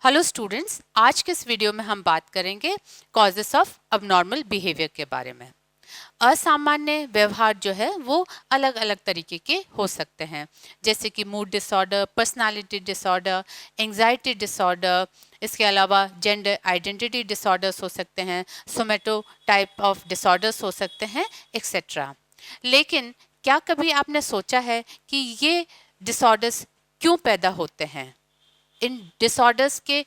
Hello students, आज के इस वीडियो में हम बात करेंगे कॉजेस ऑफ अबनॉर्मल बिहेवियर के बारे में। असामान्य व्यवहार जो है वो अलग अलग तरीके के हो सकते हैं, जैसे कि mood disorder, personality disorder, anxiety disorder. इसके अलावा जेंडर आइडेंटिटी डिसऑर्डर्स हो सकते हैं, सोमेटो टाइप ऑफ डिसऑर्डर्स हो सकते हैं, एक्सेट्रा। लेकिन क्या कभी आपने सोचा है कि ये डिसऑर्डर्स क्यों पैदा होते हैं? इन डिसऑर्डर्स के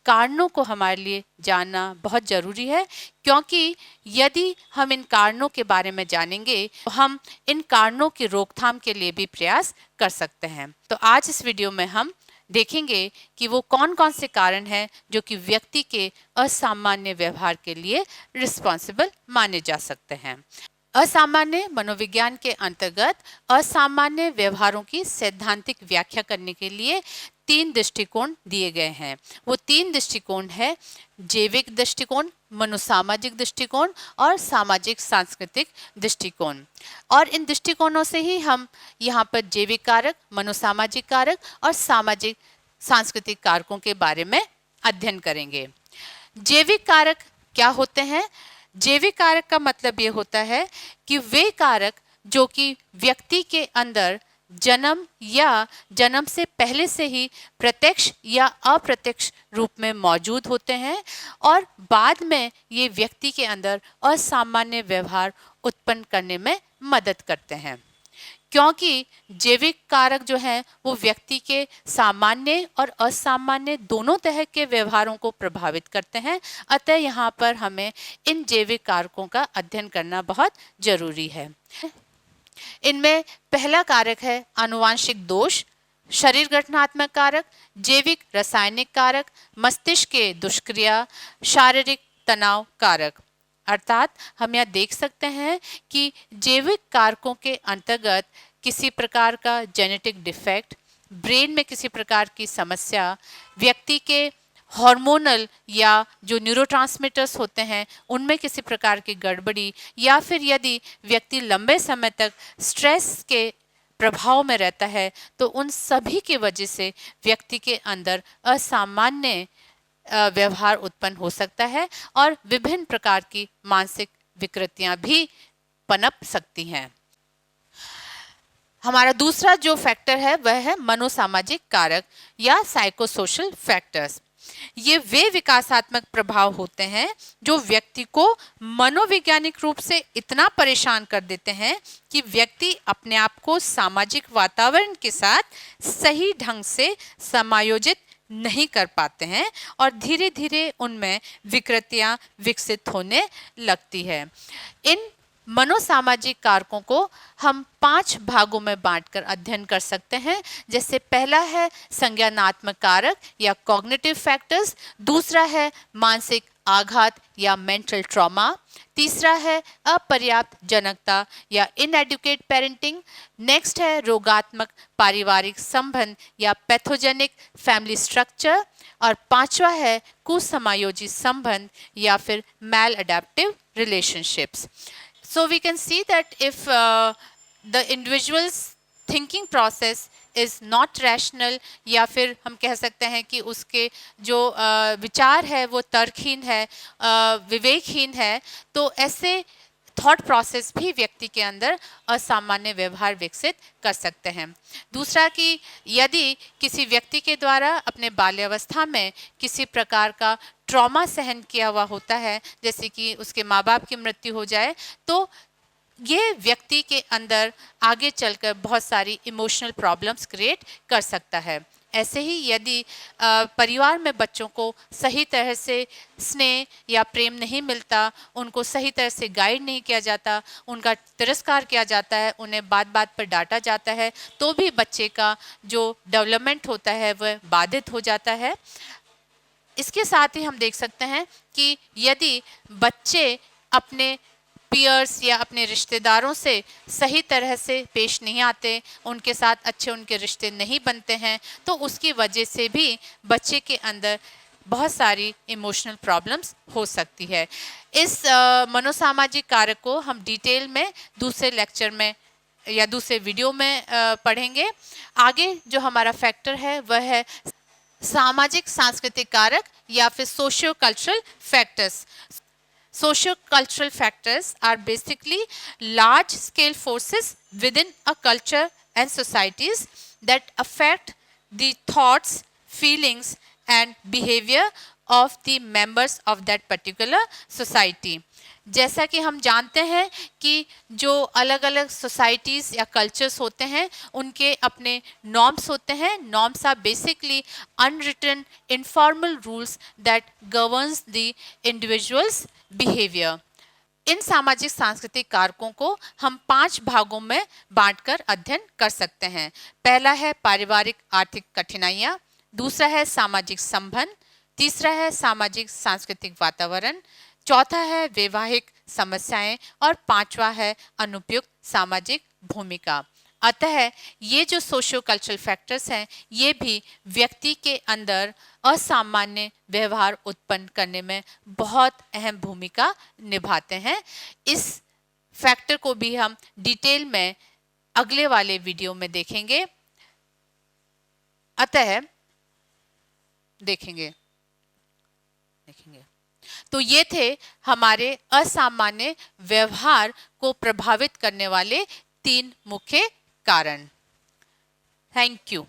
कारणों को हमारे लिए जानना बहुत ज़रूरी है, क्योंकि यदि हम इन कारणों के बारे में जानेंगे तो हम इन कारणों की रोकथाम के लिए भी प्रयास कर सकते हैं। तो आज इस वीडियो में हम देखेंगे कि वो कौन कौन से कारण हैं जो कि व्यक्ति के असामान्य व्यवहार के लिए रिस्पॉन्सिबल माने जा सकते हैं। असामान्य मनोविज्ञान के अंतर्गत असामान्य व्यवहारों की सैद्धांतिक व्याख्या करने के लिए 3 दृष्टिकोण दिए गए हैं। वो 3 दृष्टिकोण है: जैविक दृष्टिकोण, मनोसामाजिक दृष्टिकोण और सामाजिक सांस्कृतिक दृष्टिकोण। और इन दृष्टिकोणों से ही हम यहाँ पर जैविक कारक, मनोसामाजिक कारक और सामाजिक सांस्कृतिक कारकों के बारे में अध्ययन करेंगे। जैविक कारक क्या होते हैं? जैविक कारक का मतलब ये होता है कि वे कारक जो कि व्यक्ति के अंदर जन्म या जन्म से पहले से ही प्रत्यक्ष या अप्रत्यक्ष रूप में मौजूद होते हैं और बाद में ये व्यक्ति के अंदर असामान्य व्यवहार उत्पन्न करने में मदद करते हैं। क्योंकि जैविक कारक जो हैं वो व्यक्ति के सामान्य और असामान्य दोनों तरह के व्यवहारों को प्रभावित करते हैं। अतः यहाँ पर हमें इन जैविक कारकों का अध्ययन करना बहुत जरूरी है। इनमें पहला कारक है आनुवांशिक दोष, शरीर गठनात्मक कारक, जैविक रासायनिक कारक, मस्तिष्क के दुष्क्रिया, शारीरिक तनाव कारक। अर्थात हम यहाँ देख सकते हैं कि जैविक कारकों के अंतर्गत किसी प्रकार का जेनेटिक डिफेक्ट, ब्रेन में किसी प्रकार की समस्या, व्यक्ति के हार्मोनल या जो न्यूरोट्रांसमीटर्स होते हैं उनमें किसी प्रकार की गड़बड़ी, या फिर यदि व्यक्ति लंबे समय तक स्ट्रेस के प्रभाव में रहता है तो उन सभी की वजह से व्यक्ति के अंदर असामान्य व्यवहार उत्पन्न हो सकता है और विभिन्न प्रकार की मानसिक विकृतियां भी पनप सकती हैं। हमारा दूसरा जो फैक्टर है वह है मनोसामाजिक कारक या साइकोसोशल फैक्टर्स। ये वे विकासात्मक प्रभाव होते हैं जो व्यक्ति को मनोवैज्ञानिक रूप से इतना परेशान कर देते हैं कि व्यक्ति अपने आप को सामाजिक वातावरण के साथ सही ढंग से समायोजित नहीं कर पाते हैं और धीरे धीरे उनमें विकृतियां विकसित होने लगती है। इन मनोसामाजिक कारकों को हम 5 भागों में बांटकर अध्ययन कर सकते हैं। जैसे पहला है संज्ञानात्मक कारक या कॉग्निटिव फैक्टर्स, दूसरा है मानसिक आघात या मेंटल ट्रॉमा, तीसरा है अपर्याप्त जनकता या इनएडुकेट पेरेंटिंग, नेक्स्ट है रोगात्मक पारिवारिक संबंध या पैथोजेनिक फैमिली स्ट्रक्चर, और पांचवा है कुसमायोजित संबंध या फिर maladaptive relationships. So we can see that if the individual's thinking process is not rational, या फिर हम कह सकते हैं कि उसके जो विचार है वो तर्कहीन है, विवेकहीन है, तो ऐसे थॉट प्रोसेस भी व्यक्ति के अंदर असामान्य व्यवहार विकसित कर सकते हैं। दूसरा कि यदि किसी व्यक्ति के द्वारा अपने बाल्यावस्था में किसी प्रकार का ट्रॉमा सहन किया हुआ होता है, जैसे कि उसके माँ बाप की मृत्यु हो जाए, तो ये व्यक्ति के अंदर आगे चलकर बहुत सारी इमोशनल प्रॉब्लम्स क्रिएट कर सकता है। ऐसे ही यदि परिवार में बच्चों को सही तरह से स्नेह या प्रेम नहीं मिलता, उनको सही तरह से गाइड नहीं किया जाता, उनका तिरस्कार किया जाता है, उन्हें बात बात पर डांटा जाता है, तो भी बच्चे का जो डेवलपमेंट होता है वह बाधित हो जाता है। इसके साथ ही हम देख सकते हैं कि यदि बच्चे अपने पीयर्स या अपने रिश्तेदारों से सही तरह से पेश नहीं आते, उनके साथ अच्छे उनके रिश्ते नहीं बनते हैं, तो उसकी वजह से भी बच्चे के अंदर बहुत सारी इमोशनल प्रॉब्लम्स हो सकती है। इस मनोसामाजिक कारक को हम डिटेल में दूसरे लेक्चर में या दूसरे वीडियो में पढ़ेंगे। आगे जो हमारा फैक्टर है वह है सामाजिक सांस्कृतिक कारक या फिर socio cultural factors. Socio-cultural factors are basically large-scale forces within a culture and societies that affect the thoughts, feelings, and behavior of the members of that particular society. जैसा कि हम जानते हैं कि जो अलग अलग सोसाइटीज़ या कल्चर्स होते हैं उनके अपने नॉर्म्स होते हैं. Norms are basically unwritten informal rules that governs the individual's behaviour. इन सामाजिक सांस्कृतिक कारकों को हम 5 भागों में बांटकर अध्ययन कर सकते हैं. पहला है पारिवारिक आर्थिक कठिनाइयाँ, दूसरा है सामाजिक संबंध, तीसरा है सामाजिक सांस्कृतिक वातावरण, चौथा है वैवाहिक समस्याएं और पांचवा है अनुपयुक्त सामाजिक भूमिका. अतः ये जो सोशियो कल्चरल फैक्टर्स हैं ये भी व्यक्ति के अंदर असामान्य व्यवहार उत्पन्न करने में बहुत अहम भूमिका निभाते हैं. इस फैक्टर को भी हम डिटेल में अगले वाले वीडियो में देखेंगे. अतः देखेंगे. तो ये थे हमारे असामान्य व्यवहार को प्रभावित करने वाले 3 मुख्य कारण. Thank you.